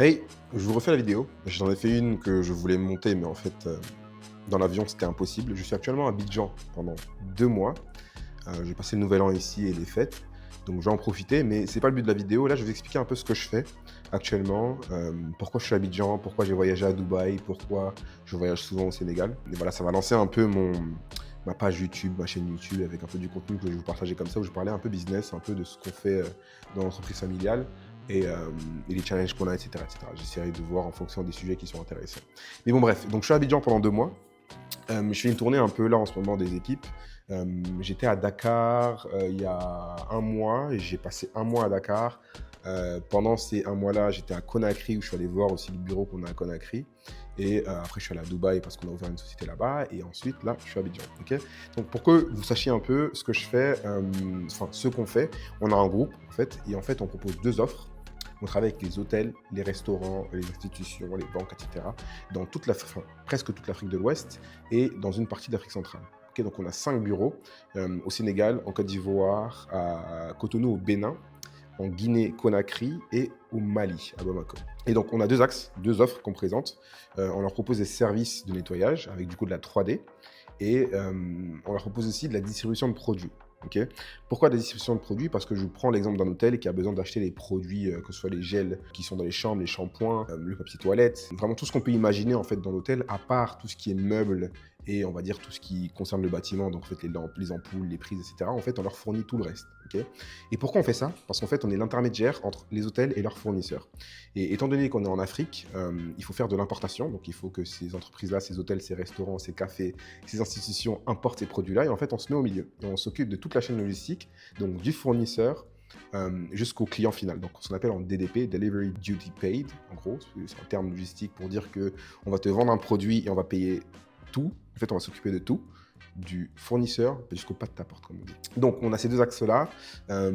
Hey, je vous refais la vidéo. J'en ai fait une que je voulais monter, mais en fait, dans l'avion, c'était impossible. Je suis actuellement à Abidjan pendant 2 mois. J'ai passé le nouvel an ici et les fêtes, donc je vais en profiter, mais c'est pas le but de la vidéo. Là, je vais vous expliquer un peu ce que je fais actuellement, pourquoi je suis à Abidjan, pourquoi j'ai voyagé à Dubaï, pourquoi je voyage souvent au Sénégal. Et voilà, ça va lancer un peu ma page YouTube, ma chaîne YouTube, avec un peu du contenu que je vais vous partager comme ça, où je parlais un peu business, un peu de ce qu'on fait dans l'entreprise familiale et les challenges qu'on a, etc., etc. J'essaierai de voir en fonction des sujets qui sont intéressants. Mais bon, bref, donc je suis à Abidjan pendant 2 mois. Je fais une tournée un peu là en ce moment des équipes. J'étais à Dakar il y a 1 mois et j'ai passé 1 mois à Dakar. Pendant ces 1 mois-là, j'étais à Conakry où je suis allé voir aussi le bureau qu'on a à Conakry. Et après, je suis allé à Dubaï parce qu'on a ouvert une société là-bas. Et ensuite, là, je suis à Abidjan. Okay, donc, pour que vous sachiez un peu ce que je fais, enfin, ce qu'on fait, on a un groupe en fait. Et en fait, on propose 2 offres. On travaille avec les hôtels, les restaurants, les institutions, les banques, etc. dans toute enfin, presque toute l'Afrique de l'Ouest et dans une partie d'Afrique centrale. Okay, donc on a 5 bureaux au Sénégal, en Côte d'Ivoire, à Cotonou au Bénin, en Guinée-Conakry et au Mali, à Bamako. Et donc on a 2 axes, 2 offres qu'on présente. On leur propose des services de nettoyage avec du coup de la 3D et on leur propose aussi de la distribution de produits. Okay, pourquoi la distribution de produits? Parce que je prends l'exemple d'un hôtel qui a besoin d'acheter les produits, que ce soit les gels qui sont dans les chambres, les shampoings, le papier toilette, vraiment tout ce qu'on peut imaginer en fait dans l'hôtel, à part tout ce qui est meubles et on va dire tout ce qui concerne le bâtiment, donc en fait les lampes, les ampoules, les prises, etc. En fait, on leur fournit tout le reste. Okay, et pourquoi on fait ça? Parce qu'en fait, on est l'intermédiaire entre les hôtels et leurs fournisseurs. Et étant donné qu'on est en Afrique, il faut faire de l'importation, donc il faut que ces entreprises-là, ces hôtels, ces restaurants, ces cafés, ces institutions importent ces produits-là. Et en fait, on se met au milieu. Et on s'occupe de toute la chaîne logistique, donc du fournisseur jusqu'au client final. Donc, ce qu'on appelle en DDP, Delivery Duty Paid, en gros, c'est un terme logistique pour dire qu'on va te vendre un produit et on va payer tout. En fait, on va s'occuper de tout, du fournisseur jusqu'au pas de ta porte, comme on dit. Donc, on a ces 2 axes-là.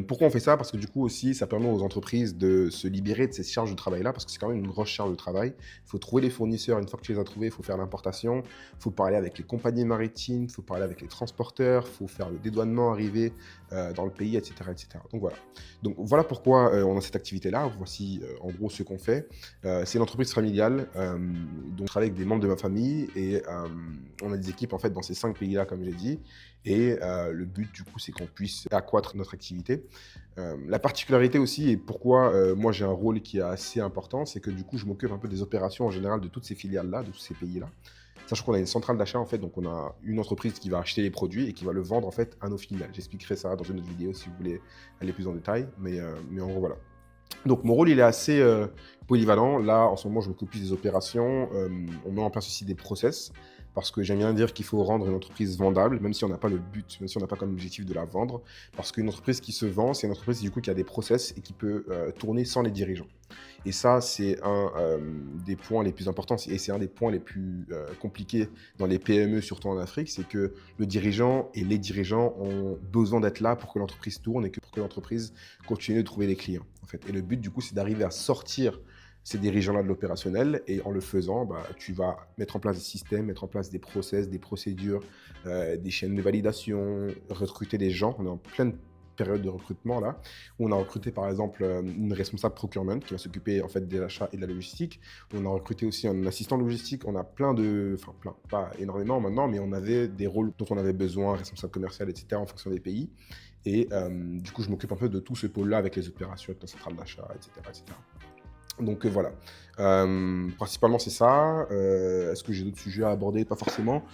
Pourquoi on fait ça? Parce que du coup aussi, ça permet aux entreprises de se libérer de ces charges de travail-là, parce que c'est quand même une grosse charge de travail. Il faut trouver les fournisseurs. Une fois que tu les as trouvés, il faut faire l'importation. Il faut parler avec les compagnies maritimes, il faut parler avec les transporteurs, il faut faire le dédouanement arrivé dans le pays, etc., etc. Donc voilà. Donc voilà pourquoi on a cette activité-là. Voici en gros ce qu'on fait. C'est une entreprise familiale. Donc je travaille avec des membres de ma famille et on a des équipes en fait dans ces 5 pays-là, comme j'ai dit. Et le but du coup, c'est qu'on puisse accroître notre activité. La particularité aussi, et pourquoi moi j'ai un rôle qui est assez important, c'est que du coup, je m'occupe un peu des opérations en général de toutes ces filiales-là, de tous ces pays-là. Sachant qu'on a une centrale d'achat, en fait, donc on a une entreprise qui va acheter les produits et qui va le vendre en fait à nos filiales. J'expliquerai ça dans une autre vidéo si vous voulez aller plus en détail, mais en gros voilà. Donc mon rôle il est assez polyvalent. Là en ce moment je m'occupe plus des opérations. On met en place aussi des process parce que j'aime bien dire qu'il faut rendre une entreprise vendable, même si on n'a pas le but, même si on n'a pas comme objectif de la vendre. Parce qu'une entreprise qui se vend, c'est une entreprise du coup qui a des process et qui peut tourner sans les dirigeants. Et ça c'est un des points les plus importants et c'est un des points les plus compliqués dans les PME, surtout en Afrique, c'est que le dirigeant et les dirigeants ont besoin d'être là pour que l'entreprise tourne et pour que l'entreprise continue de trouver des clients. En fait. Et le but, du coup, c'est d'arriver à sortir ces dirigeants-là de l'opérationnel. Et en le faisant, tu vas mettre en place des systèmes, mettre en place des process, des procédures, des chaînes de validation, recruter des gens. On est en pleine période de recrutement là, où on a recruté par exemple une responsable procurement qui va s'occuper en fait des achats et de la logistique. On a recruté aussi un assistant logistique. On a enfin plein, pas énormément maintenant, mais on avait des rôles dont on avait besoin, responsable commercial, etc. en fonction des pays. Et du coup, je m'occupe un peu de tout ce pôle-là avec les opérations, avec la centrale d'achat, etc., etc. Donc voilà. Principalement, c'est ça. Est-ce que j'ai d'autres sujets à aborder? Pas forcément.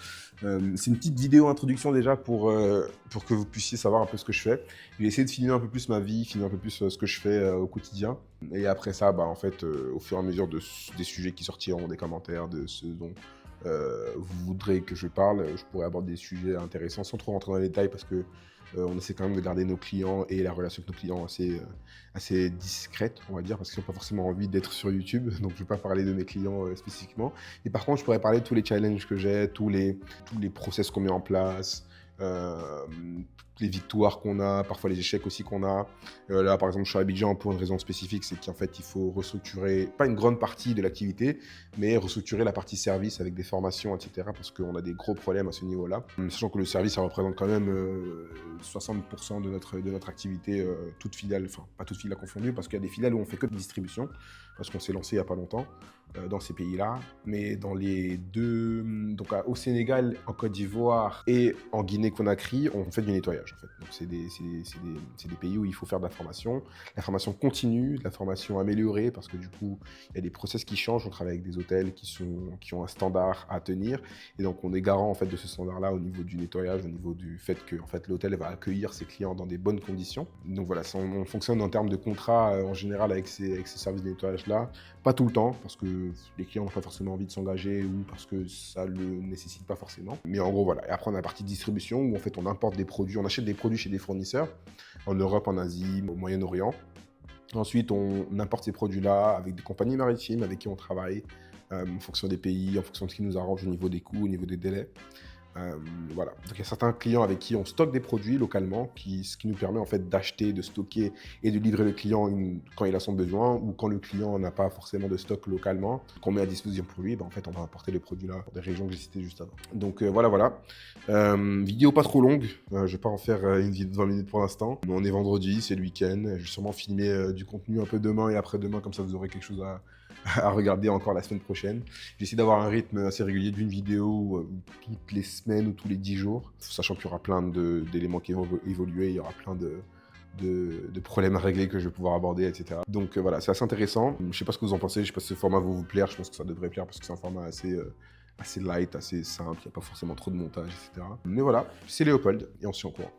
C'est une petite vidéo introduction déjà pour que vous puissiez savoir un peu ce que je fais. Je vais essayer de filmer un peu plus ma vie, filmer un peu plus ce que je fais au quotidien. Et après ça, en fait, au fur et à mesure des sujets qui sortiront, des commentaires, de ce dont vous voudrez que je parle, je pourrais aborder des sujets intéressants sans trop rentrer dans les détails parce que on essaie quand même de garder nos clients et la relation avec nos clients assez discrète, on va dire, parce qu'ils n'ont pas forcément envie d'être sur YouTube, donc je ne vais pas parler de mes clients spécifiquement. Et par contre, je pourrais parler de tous les challenges que j'ai, tous les process qu'on met en place, les victoires qu'on a, parfois les échecs aussi qu'on a. Là, par exemple, je suis à Abidjan pour une raison spécifique, c'est qu'en fait, il faut restructurer, pas une grande partie de l'activité, mais restructurer la partie service avec des formations, etc. Parce qu'on a des gros problèmes à ce niveau-là. Sachant que le service, ça représente quand même 60% de notre activité, toute filiale, enfin, pas toute filiale confondue, parce qu'il y a des filiales où on fait que de distribution, parce qu'on s'est lancé il n'y a pas longtemps dans ces pays-là. Mais dans les deux, donc au Sénégal, en Côte d'Ivoire et en Guinée-Conakry, on fait du nettoyage, en fait. Donc, c'est des pays où il faut faire de la formation continue, de la formation améliorée, parce que du coup, il y a des process qui changent. On travaille avec des hôtels qui ont un standard à tenir. Et donc, on est garant, en fait, de ce standard-là au niveau du nettoyage, au niveau du fait que, en fait, l'hôtel va accueillir ses clients dans des bonnes conditions. Donc, voilà, on fonctionne en termes de contrat, en général, avec ces services de nettoyage-là. Pas tout le temps, parce que les clients n'ont pas forcément envie de s'engager ou parce que ça ne le nécessite pas forcément. Mais en gros, voilà. Et après, on a la partie distribution où, en fait, on importe des produits, on achète des produits chez des fournisseurs en Europe, en Asie, au Moyen-Orient. Ensuite, on importe ces produits-là avec des compagnies maritimes avec qui on travaille en fonction des pays, en fonction de ce qui nous arrange au niveau des coûts, au niveau des délais. Voilà. Donc il y a certains clients avec qui on stocke des produits localement, ce qui nous permet en fait d'acheter, de stocker et de livrer le client quand il a son besoin ou quand le client n'a pas forcément de stock localement, qu'on met à disposition pour lui, en fait on va importer les produits là pour des régions que j'ai citées juste avant. Donc voilà. Vidéo pas trop longue, je vais pas en faire une vidéo de 20 minutes pour l'instant. Mais on est vendredi, c'est le week-end, je vais sûrement filmer du contenu un peu demain et après-demain, comme ça vous aurez quelque chose à regarder encore la semaine prochaine. J'essaie d'avoir un rythme assez régulier d'une vidéo toutes les semaines ou tous les 10 jours, sachant qu'il y aura plein d'éléments qui vont évoluer, il y aura plein de problèmes à régler que je vais pouvoir aborder, etc. Donc voilà, c'est assez intéressant. Je ne sais pas ce que vous en pensez, je ne sais pas si ce format va vous plaire, je pense que ça devrait plaire parce que c'est un format assez light, assez simple, il n'y a pas forcément trop de montage, etc. Mais voilà, c'est Léopold et on se tient au courant.